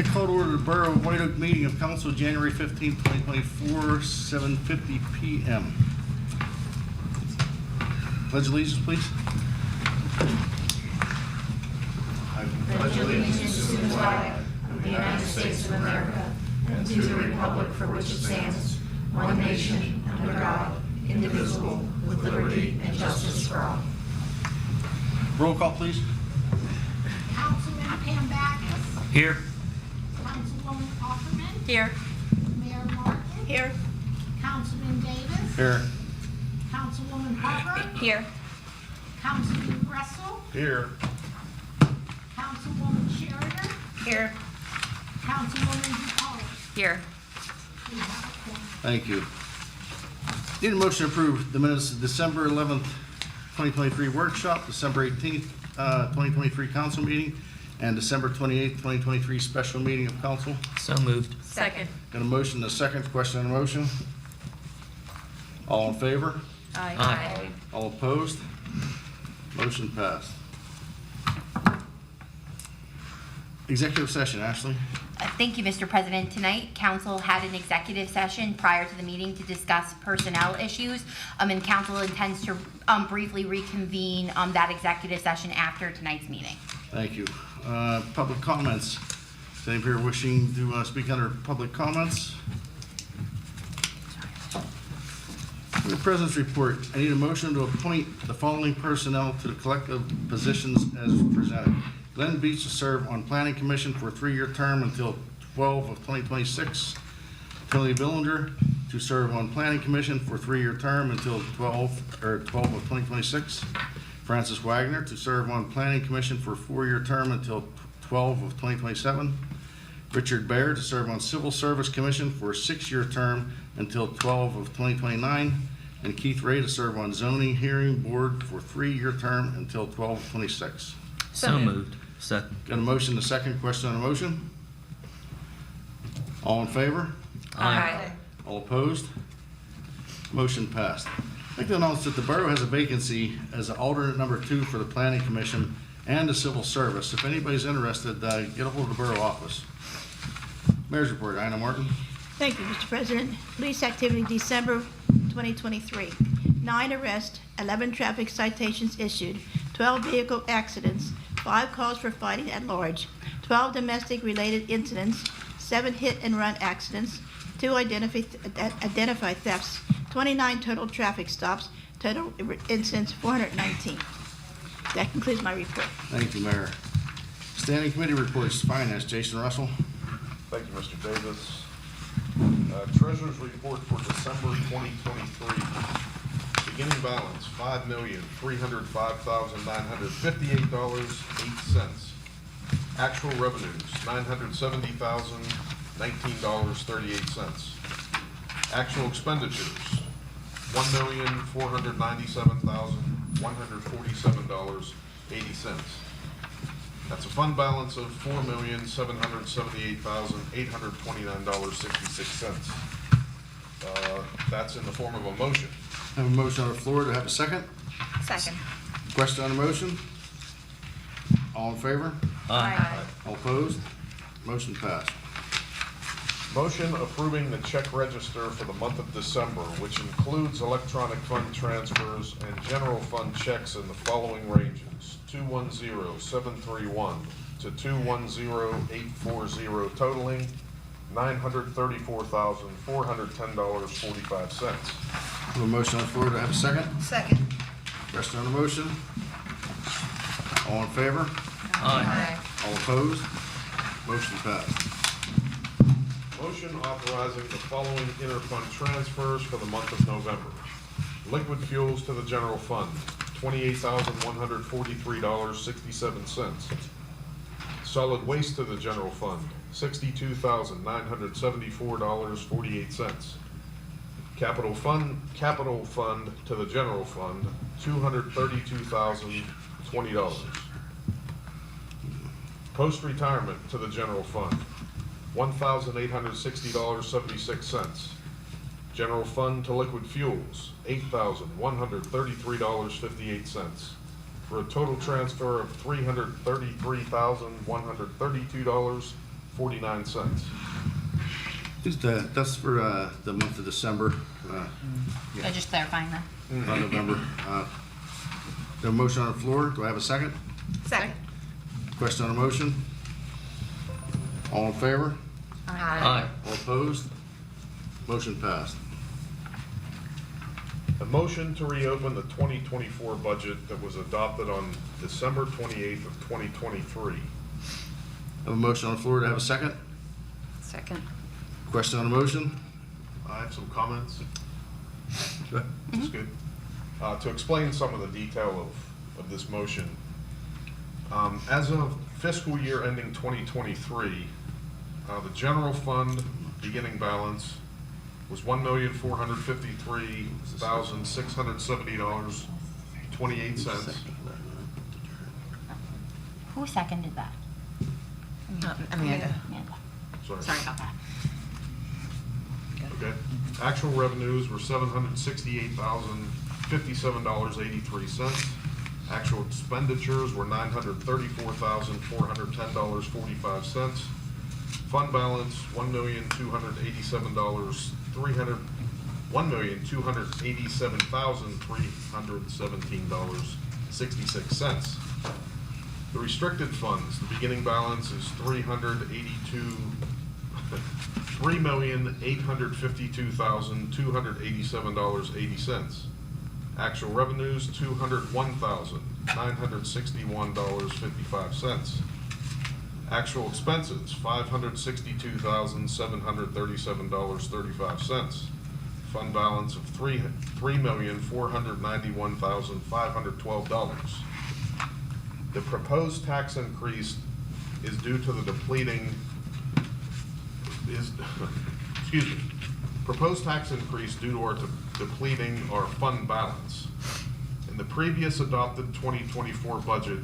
call to order the Borough of White Oak meeting of council January 15, 2024, 7:50 p.m. Pledge allegiance, please. I pledge allegiance to the flag of the United States of America and to the republic for which it stands, one nation, under God, indivisible, with liberty and justice for all. Roll call, please. Councilman Pam Backus. Here. Councilwoman Offerman. Here. Mayor Martin. Here. Councilman Davis. Here. Councilwoman Hubbard. Here. Councilman Russell. Here. Councilwoman Sheridan. Here. Councilwoman DePaul. Here. We have a quorum. Thank you. Need a motion to approve the minutes of December 11th, 2023 workshop, December 18th, 2023 council meeting, and December 28th, 2023 special meeting of council. So moved. Second. Got a motion, a second. Question on the motion? All in favor? Aye. All opposed? Motion passed. Executive session, Ashley. Thank you, Mr. President. Tonight, council had an executive session prior to the meeting to discuss personnel issues, and council intends to briefly reconvene that executive session after tonight's meeting. Thank you. Public comments. Is anybody here wishing to speak under public comments? In the President's report, I need a motion to appoint the following personnel to the collective positions as presented. Glenn Beach to serve on Planning Commission for a 3-year term until 12 of 2026. Tony Villinger to serve on Planning Commission for a 3-year term until 12 of 2026. Francis Wagner to serve on Planning Commission for a 4-year term until 12 of 2027. Richard Baird to serve on Civil Service Commission for a 6-year term until 12 of 2029. And Keith Ray to serve on Zoning Hearing Board for a 3-year term until 12 of 26. So moved. Second. Got a motion, a second. Question on the motion? All in favor? Aye. All opposed? Motion passed. I'd like to announce that the borough has a vacancy as an alternate number 2 for the Planning Commission and the Civil Service. If anybody's interested, get a hold of the borough office. Mayor's report, Ina Martin. Thank you, Mr. President. Police activity December 2023. 9 arrests, 11 traffic citations issued, 12 vehicle accidents, 5 calls for fighting at large, 12 domestic-related incidents, 7 hit-and-run accidents, 2 identified thefts, 29 total traffic stops, total incidents 419. That concludes my report. Thank you, Mayor. Standing Committee reports, Finance, Jason Russell. Thank you, Mr. Davis. Treasurer's report for December 2023. Beginning balance, $5,305,958.08. Actual revenues, $970,019.38. Actual expenditures, $1,497,147.80. That's a fund balance of $4,778,829.66. That's in the form of a motion. Have a motion on the floor. Do I have a second? Second. Question on the motion? All in favor? Aye. All opposed? Motion passed. Motion approving the check register for the month of December, which includes electronic fund transfers and general fund checks in the following ranges: 210,731 to 210,840, totaling $934,410.45. Have a motion on the floor. Do I have a second? Second. Question on the motion? All in favor? Aye. All opposed? Motion passed. Motion authorizing the following interfund transfers for the month of November. Liquid fuels to the general fund, $28,143.67. Solid waste to the general fund, $62,974.48. Capital fund to the general fund, $232,020. Post-retirement to the general fund, $1,860.76. General fund to liquid fuels, $8,133.58, for a total transfer of $333,132.45. $2,182,248.49. That's for the month of December, Just clarifying that. not November. The motion on the floor, do I have a second? Second. Question on the motion? All in favor? Aye. All opposed? Motion passed. A motion to reopen the 2024 budget that was adopted on December 28th of 2023. Have a motion on the floor, to have a second? Second. Question on the motion? I have some comments. Go ahead. That's good. To explain some of the detail of this motion, as of fiscal year ending 2023, the general fund beginning balance was $1,453,670.28. Who seconded that? Amanda. Amanda. Sorry. About that. Okay. Actual revenues were $768,057.83. Actual expenditures were $934,410.45. Fund balance, $1,287,317.66. The restricted funds, the beginning balance is $3,852,287.80. Actual revenues, $201,961.55. Actual expenses, $562,737.35. Fund balance of $3,491,512. The proposed tax increase is due to the proposed tax increase due to our depleting our fund balance. In the previous adopted 2024 budget,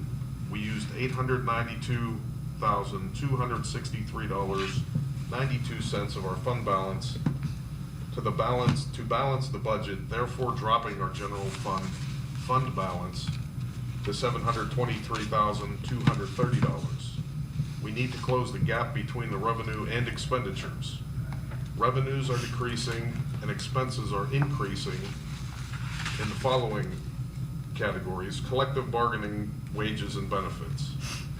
we used $892,263.92 of our fund balance to balance the budget, therefore dropping our general fund balance to $723,230. We need to close the gap between the revenue and expenditures. Revenues are decreasing and expenses are increasing in the following categories: collective bargaining wages and benefits,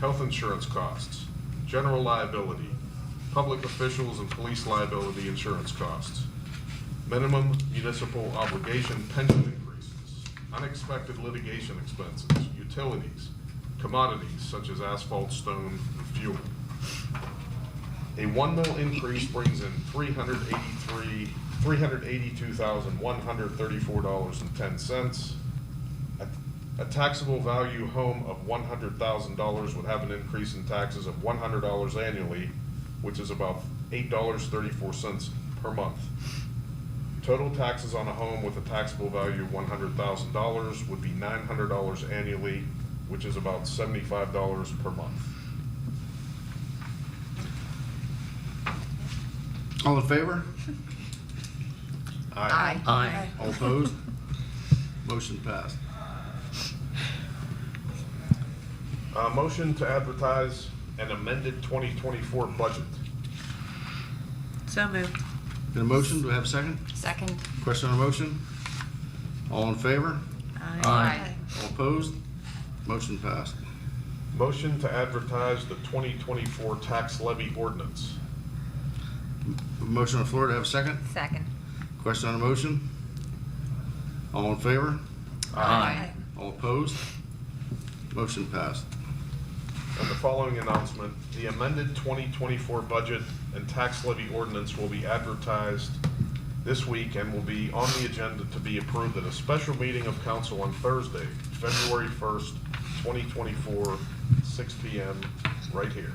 health insurance costs, general liability, public officials and police liability insurance costs, minimum municipal obligation pension increases, unexpected litigation expenses, utilities, commodities such as asphalt, stone, and fuel. A 1 mil increase brings in $382,134.10. A taxable value home of $100,000 would have an increase in taxes of $100 annually, which is about $8.34 per month. Total taxes on a home with a taxable value of $100,000 would be $900 annually, which is about $75 per month. All in favor? Aye. Aye. All opposed? Motion passed. Motion to advertise an amended 2024 budget. So moved. Got a motion, do I have a second? Second. Question on the motion? All in favor? Aye. All opposed? Motion passed. Motion to advertise the 2024 tax levy ordinance. Motion on the floor, to have a second? Second. Question on the motion? All in favor? Aye. All opposed? Motion passed. And the following announcement: the amended 2024 budget and tax levy ordinance will be advertised this week and will be on the agenda to be approved at a special meeting of council on Thursday, February 1st, 2024, 6 p.m. right here.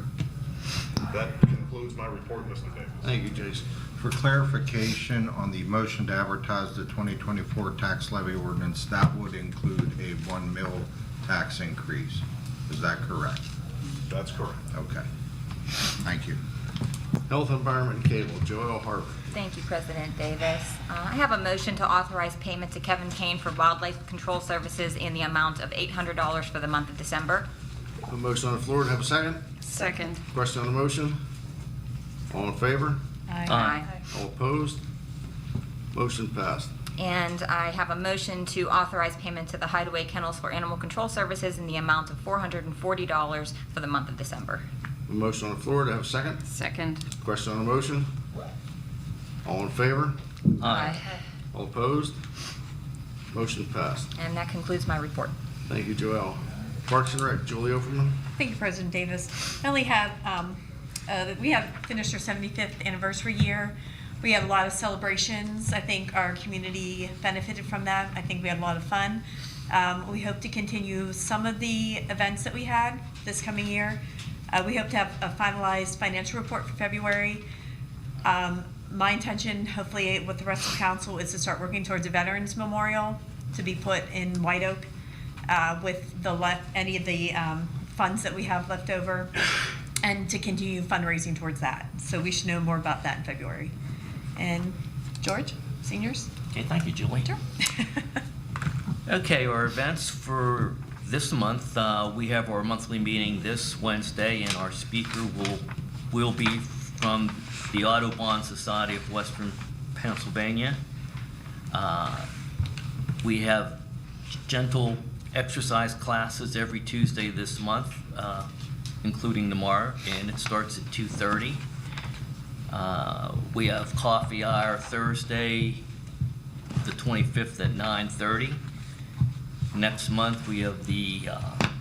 That concludes my report, Mr. Davis. Thank you, Jason. For clarification on the motion to advertise the 2024 tax levy ordinance, that would include a 1 mil tax increase. Is that correct? That's correct. Okay. Thank you. Health, Environment, and Cable, Joelle Harper. Thank you, President Davis. I have a motion to authorize payment to Kevin Kane for wildlife control services in the amount of $800 for the month of December. A motion on the floor, to have a second? Second. Question on the motion? All in favor? Aye. All opposed? Motion passed. And I have a motion to authorize payment to the Hideaway Kennels for Animal Control Services in the amount of $440 for the month of December. A motion on the floor, to have a second? Second. Question on the motion? All in favor? Aye. All opposed? Motion passed. And that concludes my report. Thank you, Joelle. Parks and Rec, Julie Overman. Thank you, President Davis. I only have, we have finished our 75th anniversary year. We had a lot of celebrations. I think our community benefited from that. I think we had a lot of fun. We hope to continue some of the events that we had this coming year. We hope to have a finalized financial report for February. My intention, hopefully with the rest of council, is to start working towards a Veterans Memorial to be put in White Oak with any of the funds that we have left over, and to continue fundraising towards that. So we should know more about that in February. And George, seniors? Okay, thank you, Julie. Sure. Okay, our events for this month, we have our monthly meeting this Wednesday, and our speaker will be from the Audubon Society of Western Pennsylvania. We have gentle exercise classes every Tuesday this month, including tomorrow, and it starts at 2:30. We have coffee hour Thursday, the 25th at 9:30. Next month, we have the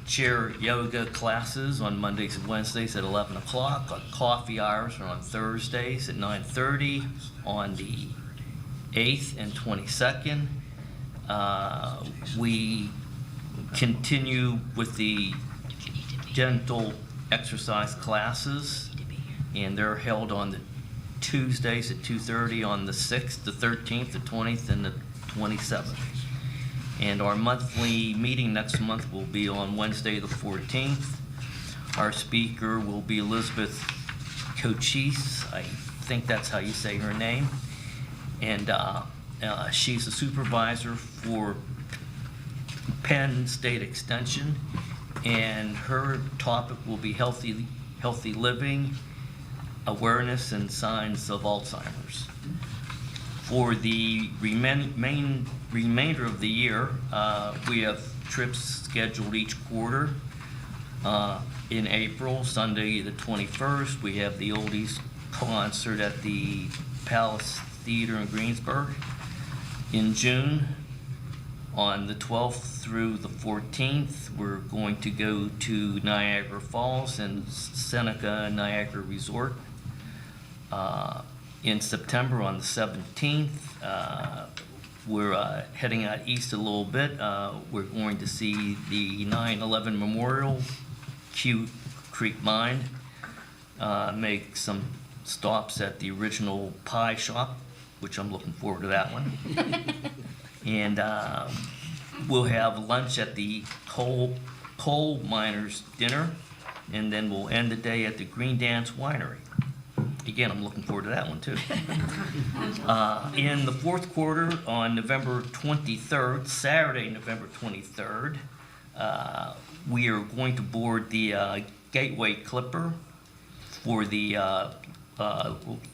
chair yoga classes on Mondays and Wednesdays at 11 o'clock. Our coffee hours are on Thursdays at 9:30 on the 8th and 22nd. We continue with the gentle exercise classes, and they're held on the Tuesdays at 2:30 on the 6th, the 13th, the 20th, and the 27th. And our monthly meeting next month will be on Wednesday, the 14th. Our speaker will be Elizabeth Cochise. I think that's how you say her name. And she's a supervisor for Penn State Extension, and her topic will be healthy living, awareness, and signs of Alzheimer's. For the remainder of the year, we have trips scheduled each quarter. In April, Sunday the 21st, we have the Oldies concert at the Palace Theater in Greensburg. In June, on the 12th through the 14th, we're going to go to Niagara Falls and Seneca Niagara Resort. In September, on the 17th, we're heading out east a little bit. We're going to see the 9/11 Memorial, Cute Creek Mine, make some stops at the original pie shop, which I'm looking forward to that one. And we'll have lunch at the coal miners' dinner, and then we'll end the day at the Green Dance Winery. Again, I'm looking forward to that one too. In the fourth quarter, on November 23rd, Saturday, November 23rd, we are going to board the Gateway Clipper for the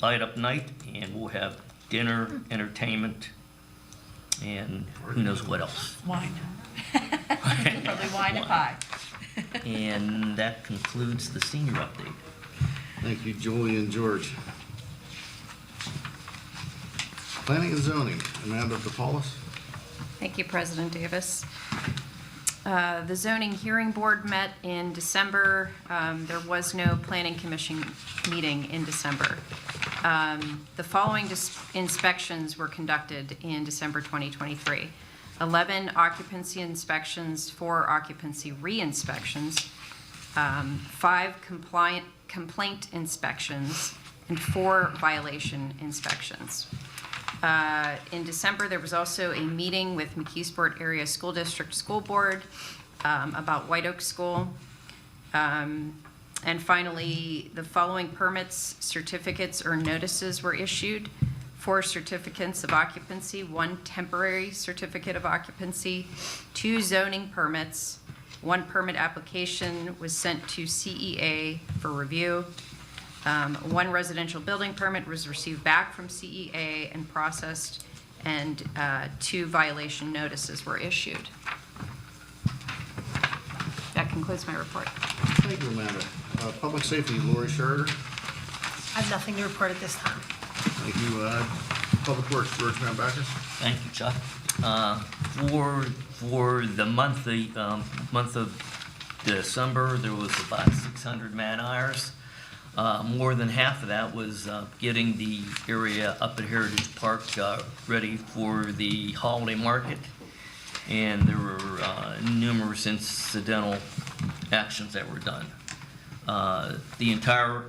light up night, and we'll have dinner, entertainment, and who knows what else. Wine. Probably wine and pie. And that concludes the senior update. Thank you, Julie and George. Planning and zoning, Amanda DePaulis. Thank you, President Davis. The zoning hearing board met in December. There was no planning commission meeting in December. The following inspections were conducted in December 2023. 11 occupancy inspections, 4 occupancy re-inspections, 5 complaint inspections, and 4 violation inspections. In December, there was also a meeting with McKeesport Area School District School Board about White Oak School. And finally, the following permits, certificates, or notices were issued: 4 certificates of occupancy, 1 temporary certificate of occupancy, 2 zoning permits, 1 permit application was sent to CEA for review, One residential building permit was received back from CEA and processed, and 2 violation notices were issued. That concludes my report. Thank you, Amanda. Public Safety, Lori Sherder. I have nothing to report at this time. Thank you. Public Works, George Van Backus. Thank you, Chuck. For the month of December, there was about 600 man hours. More than half of that was getting the area up at Heritage Park ready for the holiday market. And there were numerous incidental actions that were done. The entire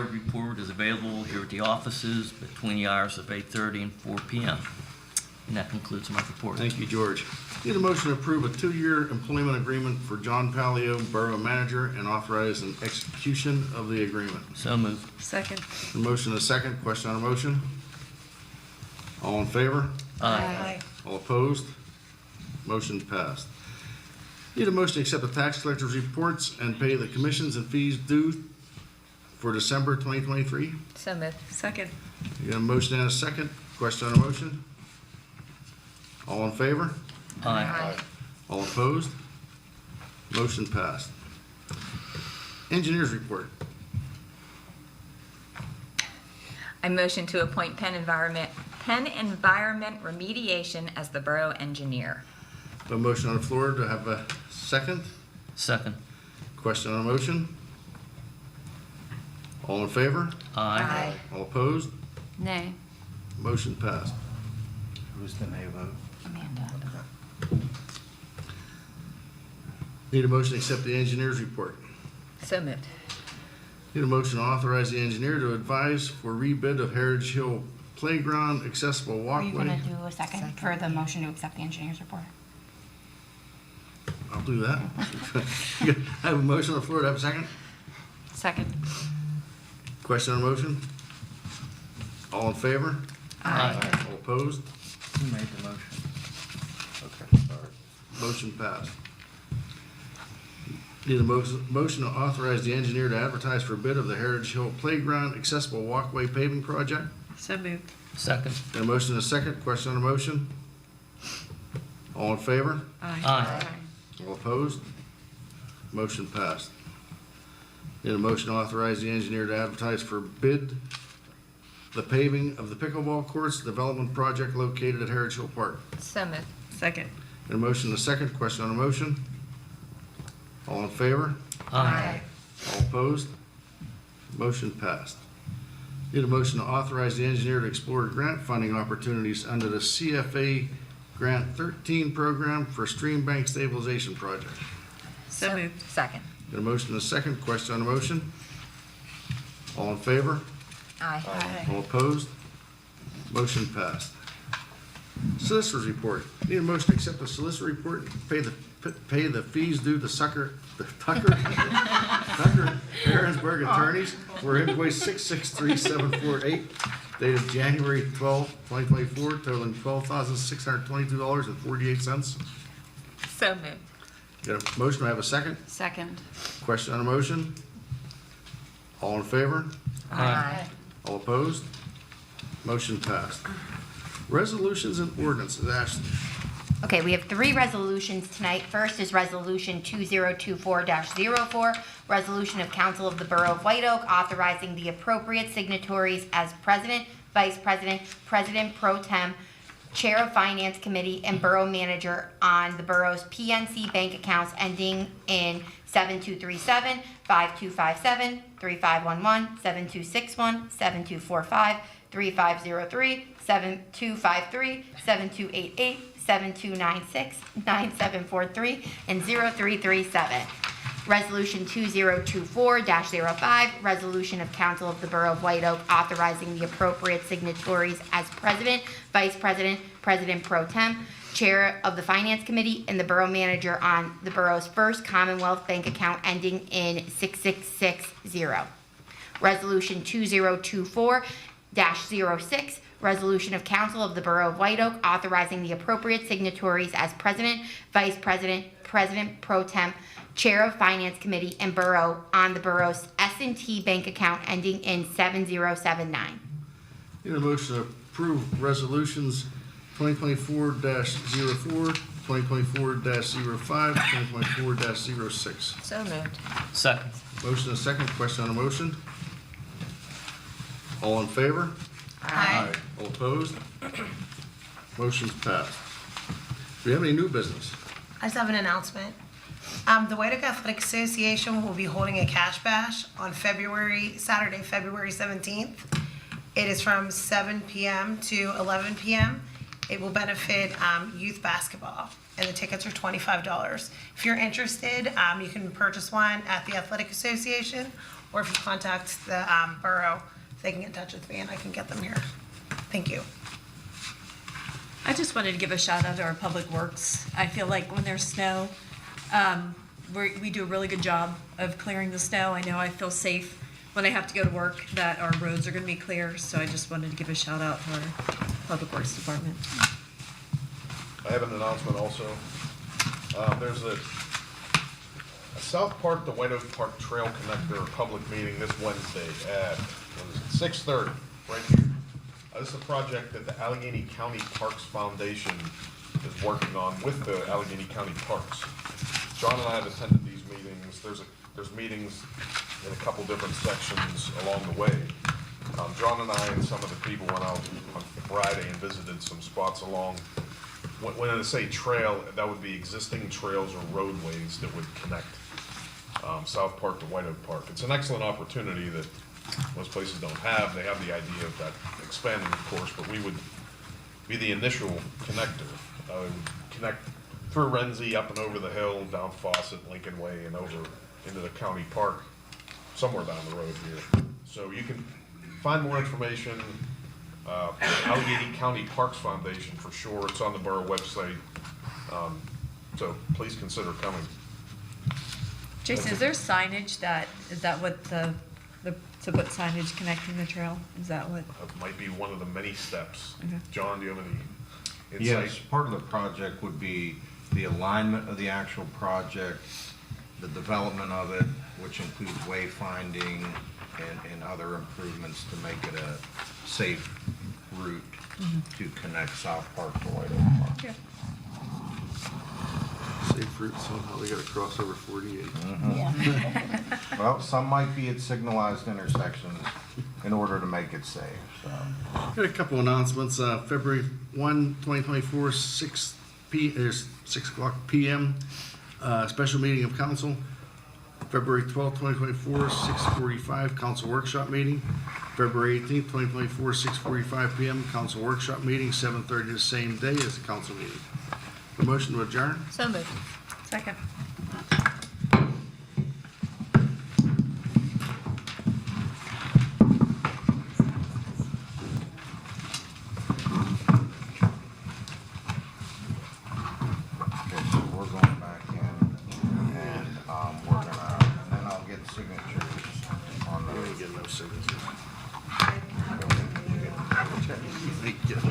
report is available here at the offices between the hours of 8:30 and 4 p.m. And that concludes my report. Thank you, George. Need a motion to approve a 2-year employment agreement for John Palio, Borough Manager, and authorize an execution of the agreement. So moved. Second. A motion and a second. Question on a motion? All in favor? Aye. All opposed? Motion passed. Need a motion to accept the tax collector's reports and pay the commissions and fees due for December 2023. So moved. Second. You got a motion and a second. Question on a motion? All in favor? Aye. All opposed? Motion passed. Engineers report. I motion to appoint Penn Environment Remediation as the borough engineer. A motion on the floor. Do I have a second? Second. Question on a motion? All in favor? Aye. All opposed? Nay. Motion passed. Who's the nay vote? Amanda. Need a motion to accept the engineer's report. So moved. Need a motion to authorize the engineer to advise for rebid of Heritage Hill Playground accessible Are you walkway. gonna do a second for the motion to accept the engineer's report? I'll do that. I have a motion on the floor. Do I have a second? Second. Question on the motion? All in favor? Aye. All opposed? Who made the motion? Okay, sorry. Motion passed. Need a motion to authorize the engineer to advertise for a bid of the Heritage Hill Playground accessible walkway paving project. So moved. Second. Got a motion and a second. Question on the motion? All in favor? Aye. All opposed? Motion passed. Need a motion to authorize the engineer to advertise for bid the paving of the pickleball courts development project located at Heritage Hill Park. So moved. Second. Got a motion and a second. Question on the motion? All in favor? Aye. All opposed? Motion passed. Need a motion to authorize the engineer to explore grant funding opportunities under the CFA Grant 13 program for stream bank stabilization project. So moved. Second. Got a motion and a second. Question on the motion? All in favor? Aye. All opposed? Motion passed. Solicitor's report. Need a motion to accept the solicitor report and pay the fees due to Tucker Aaronsburg attorneys for invoice 663748 dated January 12, 2024, totaling $12,622.48. So moved. Got a motion? Do I have a second? Second. Question on a motion? All in favor? Aye. All opposed? Motion passed. Resolutions and ordinances. Ashley. Okay, we have 3 resolutions tonight. First is Resolution 2024-04, Resolution of Council of the Borough of White Oak authorizing the appropriate signatories as President, Vice President, President Pro Tem, Chair of Finance Committee, and Borough Manager on the borough's PNC bank accounts ending in 7237, 5257, 3511, 7261, 7245, 3503, 7253, 7288, 7296, 9743, and 0337. Resolution 2024-05, Resolution of Council of the Borough of White Oak authorizing the appropriate signatories as President, Vice President, President Pro Tem, Chair of the Finance Committee, and the Borough Manager on the borough's first Commonwealth bank account ending in 6660. Resolution 2024 2024-06, resolution of Council of the Borough of White Oak authorizing the appropriate signatories as President, Vice President, President Pro Tem, Chair of Finance Committee, and Borough on the Borough's S&T bank account ending in 7079. Need a motion to approve resolutions 2024-04, 2024-05, 2024-06. So moved. Second. Motion and second, question on the motion? All in favor? Aye. All opposed? Motion's passed. Do we have any new business? I just have an announcement. The White Oak Athletic Association will be holding a cash bash on Saturday, February 17th. It is from 7 p.m. to 11 p.m. It will benefit youth basketball, and the tickets are $25. If you're interested, you can purchase one at the Athletic Association, or if you contact the Borough, they can get in touch with me and I can get them here. Thank you. I just wanted to give a shout out to our Public Works. I feel like when there's snow, we do a really good job of clearing the snow. I know I feel safe when I have to go to work that our roads are going to be clear, so I just wanted to give a shout out to our Public Works Department. I have an announcement also. There's a South Park to White Oak Park Trail Connector public meeting this Wednesday at 6:30, right here. This is a project that the Allegheny County Parks Foundation is working on with the Allegheny County Parks. John and I have attended these meetings. There's meetings in a couple different sections along the way. John and I and some of the people went out on Friday and visited some spots along. When I say trail, that would be existing trails or roadways that would connect South Park to White Oak Park. It's an excellent opportunity that most places don't have. They have the idea of that expanding, of course, but we would be the initial connector. We would connect through Renzi, up and over the hill, down Fawcett, Lincoln Way, and over into the county park, somewhere down the road here. So you can find more information, Allegheny County Parks Foundation for sure. It's on the borough website. So please consider coming. Jason, is there signage is that what to put signage connecting the trail? Is that what? That might be one of the many steps. Okay. John, do you have any Yes, insight? part of the project would be the alignment of the actual project, the development of it, which includes wayfinding and other improvements to make it a safe route to connect South Park to White Oak Park. Yeah. Safe route, somehow we gotta cross over 48. Well, some might be at signalized intersections in order to make it safe, so. Got a couple announcements. February 1, 2024, 6 o'clock p.m., special meeting of council. February 12, 2024, 6:45, council workshop meeting. February 18, 2024, 6:45 p.m., council workshop meeting, 7:30 the same day as the council meeting. A motion to adjourn? So moved. Second. Okay, so we're going back in and then I'll get signatures on We those. ain't getting no signatures. You get- You ain't getting